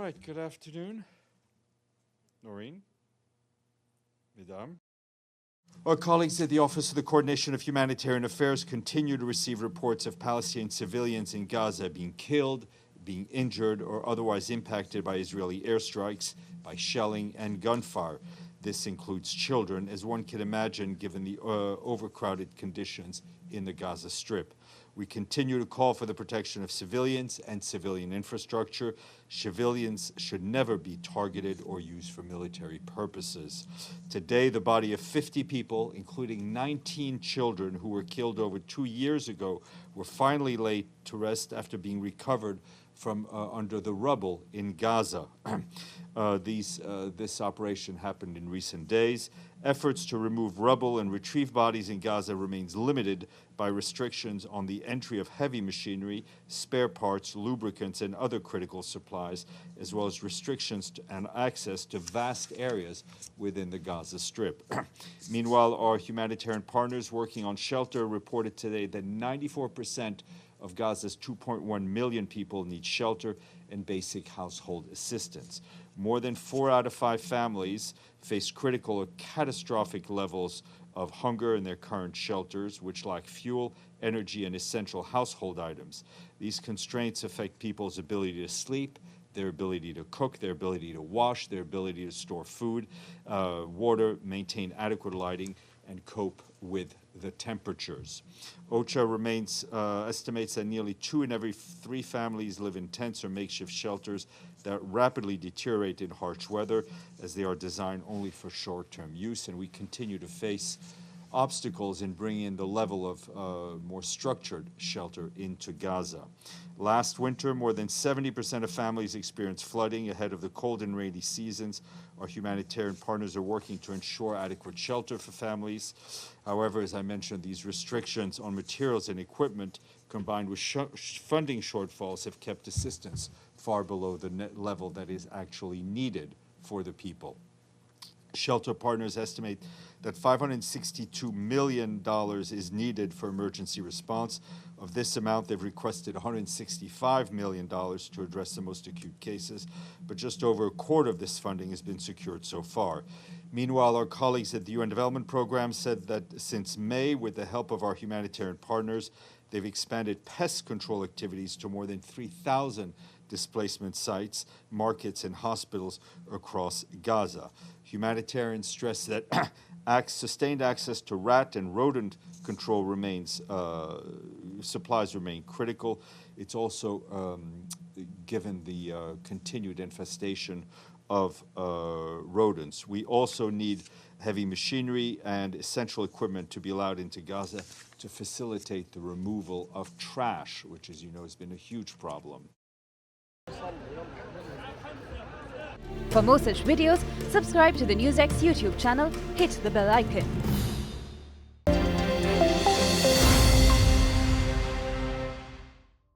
right, good afternoon. Noreen, Mesdames. Our colleagues at the Office of the Coordination of Humanitarian Affairs continue to receive reports of Palestinian civilians in Gaza being killed, being injured, or otherwise impacted by Israeli airstrikes, by shelling and gunfire. This includes children, as one can imagine, given the overcrowded conditions in the Gaza Strip. We continue to call for the protection of civilians and civilian infrastructure. Civilians should never be targeted or used for military purposes. Today, the body of 50 people, including 19 children who were killed over 2 years ago, were finally laid to rest after being recovered from under the rubble in Gaza. This operation happened in recent days. Efforts to remove rubble and retrieve bodies in Gaza remains limited by restrictions on the entry of heavy machinery, spare parts, lubricants, and other critical supplies, as well as restrictions and access to vast areas within the Gaza Strip. Meanwhile, our humanitarian partners working on shelter reported today that 94% of Gaza's 2.1 million people need shelter and basic household assistance. More than 4 out of 5 families face critical or catastrophic levels of hunger in their current shelters, which lack fuel, energy, and essential household items. These constraints affect people's ability to sleep, their ability to cook, their ability to wash, their ability to store food, water, maintain adequate lighting, and cope with the temperatures. OCHA estimates that nearly 2 in every 3 families live in tents or makeshift shelters that rapidly deteriorate in harsh weather, as they are designed only for short-term use, and we continue to face obstacles in bringing in the level of more structured shelter into Gaza. Last winter, more than 70% of families experienced flooding ahead of the cold and rainy seasons. Our humanitarian partners are working to ensure adequate shelter for families. However, as I mentioned, these restrictions on materials and equipment, combined with funding shortfalls, have kept assistance far below the net level that is actually needed for the people. Shelter partners estimate that $562 million is needed for emergency response. Of this amount, they've requested $165 million to address the most acute cases, but just over a quarter of this funding has been secured so far. Meanwhile, our colleagues at the UN Development Program said that since May, with the help of our humanitarian partners, they've expanded pest control activities to more than 3,000 displacement sites, markets, and hospitals across Gaza. Humanitarians stress that sustained access to rat and rodent control supplies remain critical. It's also given the continued infestation of rodents. We also need heavy machinery and essential equipment to be allowed into Gaza to facilitate the removal of trash, which, as you know, has been a huge problem. For more such videos, subscribe to the NewsX YouTube channel, hit the bell icon.